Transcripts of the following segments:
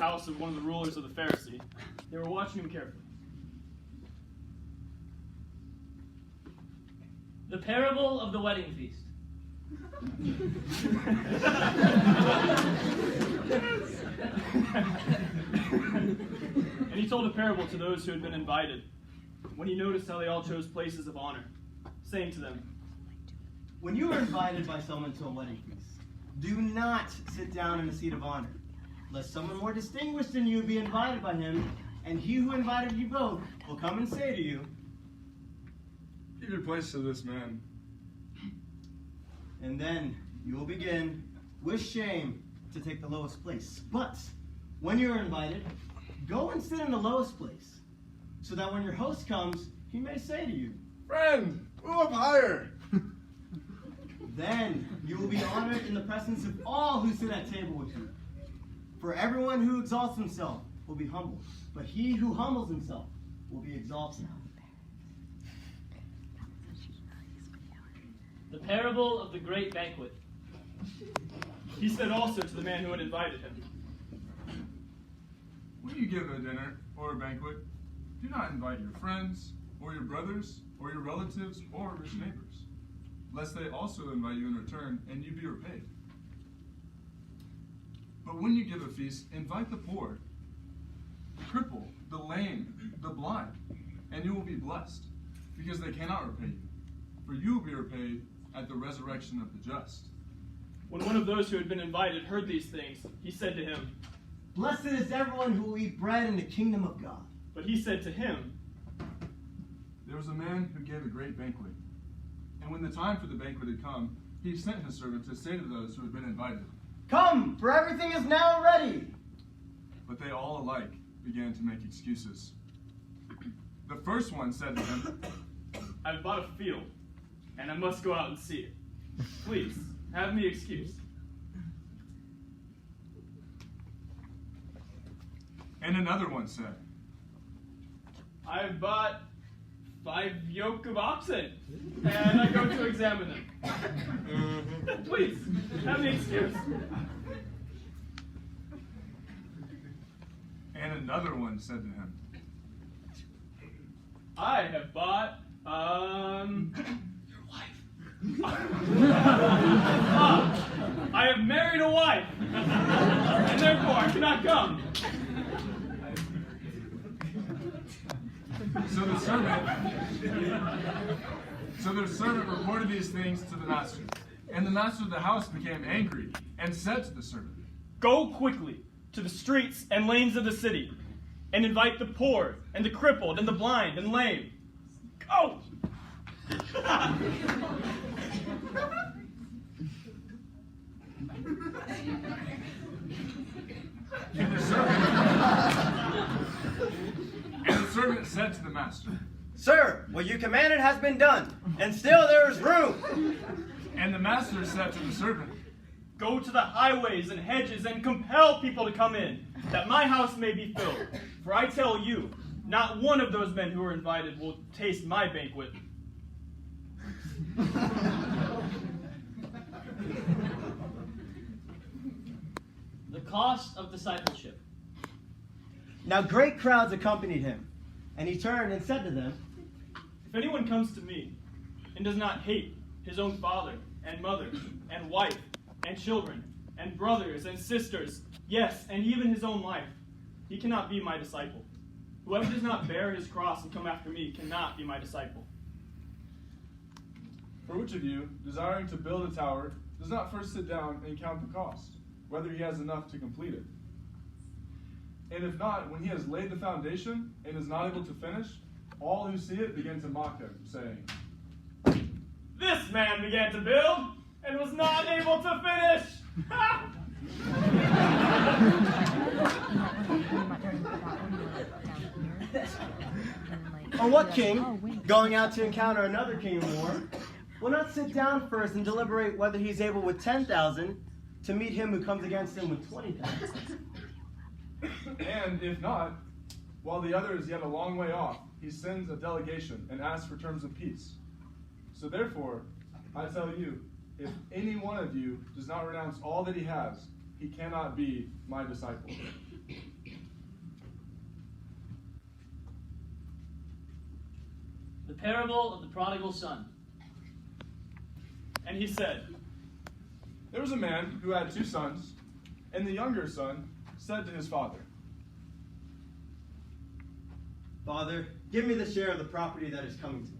house of one of the rulers of the Pharisees. They were watching him carefully. The parable of the wedding feast. And he told a parable to those who had been invited, when he noticed how they all chose places of honor, saying to them, When you are invited by someone to a wedding feast, do not sit down in a seat of honor, lest someone more distinguished than you be invited by him, and he who invited you both will come and say to you, Give your place to this man. and then you will begin, with shame, to take the lowest place. But when you are invited, go and sit in the lowest place, so that when your host comes, he may say to you, Friend, move up higher. Then you will be honored in the presence of all who sit at table with you. For everyone who exalts himself will be humbled, but he who humbles himself will be exalted. The parable of the great banquet. he said also to the man who had invited him, When you give a dinner or a banquet, do not invite your friends, or your brothers, or your relatives, or rich neighbors, lest they also invite you in return, and you be repaid. But when you give a feast, invite the poor, the crippled, the lame, the blind, and you will be blessed, because they cannot repay you, for you will be repaid at the resurrection of the just. When one of those who had been invited heard these things, he said to him, Blessed is everyone who will eat bread in the kingdom of God. but he said to him, There was a man who gave a great banquet, and when the time for the banquet had come, he sent his servant to say to those who had been invited. Come, for everything is now ready. But they all alike began to make excuses. The first one said to him, I've bought a field, and I must go out and see it. Please, have me excused. And another one said, I've bought 5 yoke of oxen, and I go to examine them. Please, have me excused. And another one said to him, I have bought, your wife. I have married a wife, and therefore I cannot come. So the servant reported these things to the master. And the master of the house became angry and said to the servant, Go quickly to the streets and lanes of the city, and invite the poor, and the crippled, and the blind, and lame. Go! And the servant said to the master, Sir, what you commanded has been done, and still there is room. And the master said to the servant, Go to the highways and hedges and compel people to come in, that my house may be filled. For I tell you, not one of those men who were invited will taste my banquet. The cost of discipleship. Now great crowds accompanied him, and he turned and said to them, If anyone comes to me and does not hate his own father and mother and wife and children and brothers and sisters, yes, and even his own life, he cannot be my disciple. Whoever does not bear his cross and come after me cannot be my disciple. For which of you, desiring to build a tower, does not first sit down and count the cost, whether he has enough to complete it? And if not, when he has laid the foundation and is not able to finish, all who see it begin to mock him, saying, This man began to build and was not able to finish. Ha! Or what king, going out to encounter another king in war, will not sit down first and deliberate whether he's able with 10,000 to meet him who comes against him with 20,000? And if not, while the other is yet a long way off, he sends a delegation and asks for terms of peace. So therefore, I tell you, if any one of you does not renounce all that he has, he cannot be my disciple. The parable of the prodigal son. And he said, There was a man who had 2 sons, and the younger son said to his father, Father, give me the share of the property that is coming to me.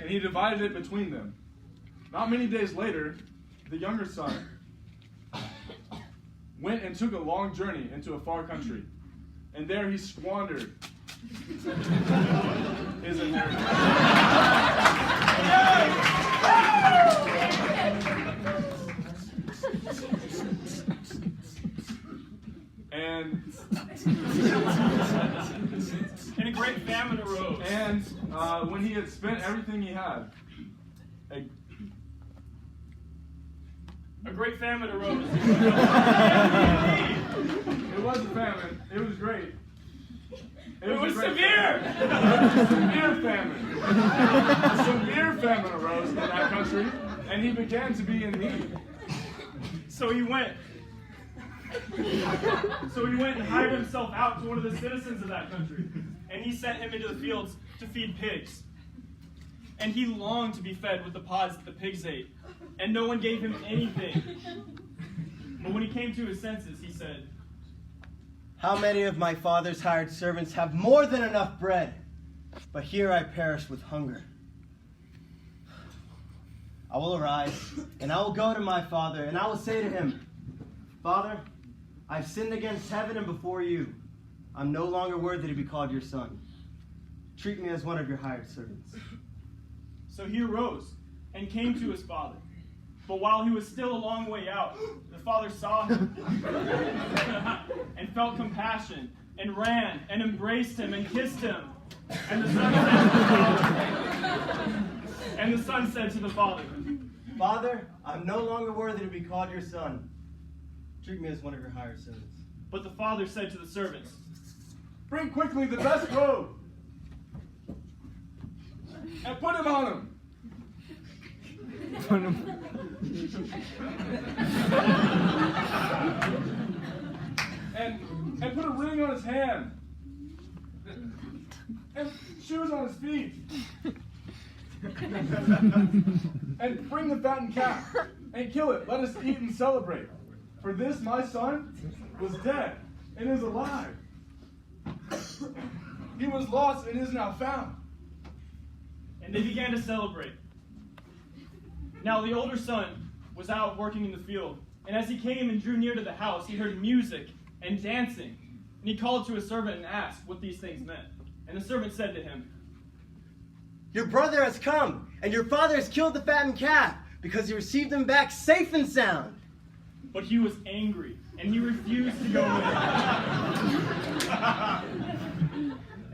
and he divided it between them. Not many days later, the younger son went and took a long journey into a far country, and there he squandered his inheritance. and a great famine arose. And when he had spent everything he had, A great famine arose. it was a famine. It was great. It was a great severe. famine. Severe famine. A severe famine arose in that country, and he began to be in need. So he went and hired himself out to one of the citizens of that country, and he sent him into the fields to feed pigs. And he longed to be fed with the pods that the pigs ate, and no one gave him anything. But when he came to his senses, he said, How many of my father's hired servants have more than enough bread? But here I perish with hunger. I will arise, and I will go to my father, and I will say to him, Father, I've sinned against heaven and before you. I'm no longer worthy to be called your son. Treat me as one of your hired servants. So he arose and came to his father. But while he was still a long way out, the father saw him and felt compassion and ran and embraced him and kissed him. And the son said to the father, Father, I'm no longer worthy to be called your son. Treat me as one of your hired servants. But the father said to the servants, Bring quickly the best robe and put him on him. and put a ring on his hand and shoes on his feet. And bring the fattened calf and kill it. Let us eat and celebrate. For this my son was dead and is alive. He was lost and is now found. and they began to celebrate. Now the older son was out working in the field, and as he came and drew near to the house, he heard music and dancing. And he called to his servant and asked what these things meant. And the servant said to him, Your brother has come, and your father has killed the fattened calf, because he received him back safe and sound. But he was angry, and he refused to go in.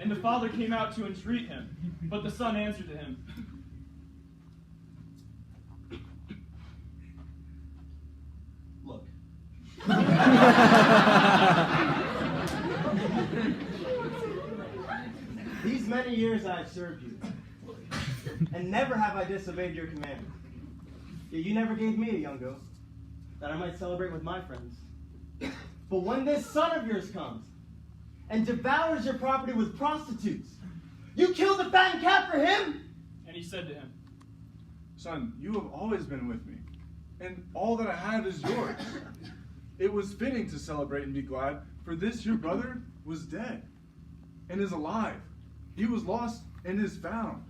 And the father came out to entreat him, but the son answered to him, Look. These many years I have served you, and never have I disobeyed your command. Yet you never gave me a young goat, that I might celebrate with my friends. But when this son of yours comes, and devours your property with prostitutes, you killed the fattened calf for him? and he said to him, Son, you have always been with me, and all that I have is yours. It was fitting to celebrate and be glad, for this your brother was dead and is alive. He was lost and is found.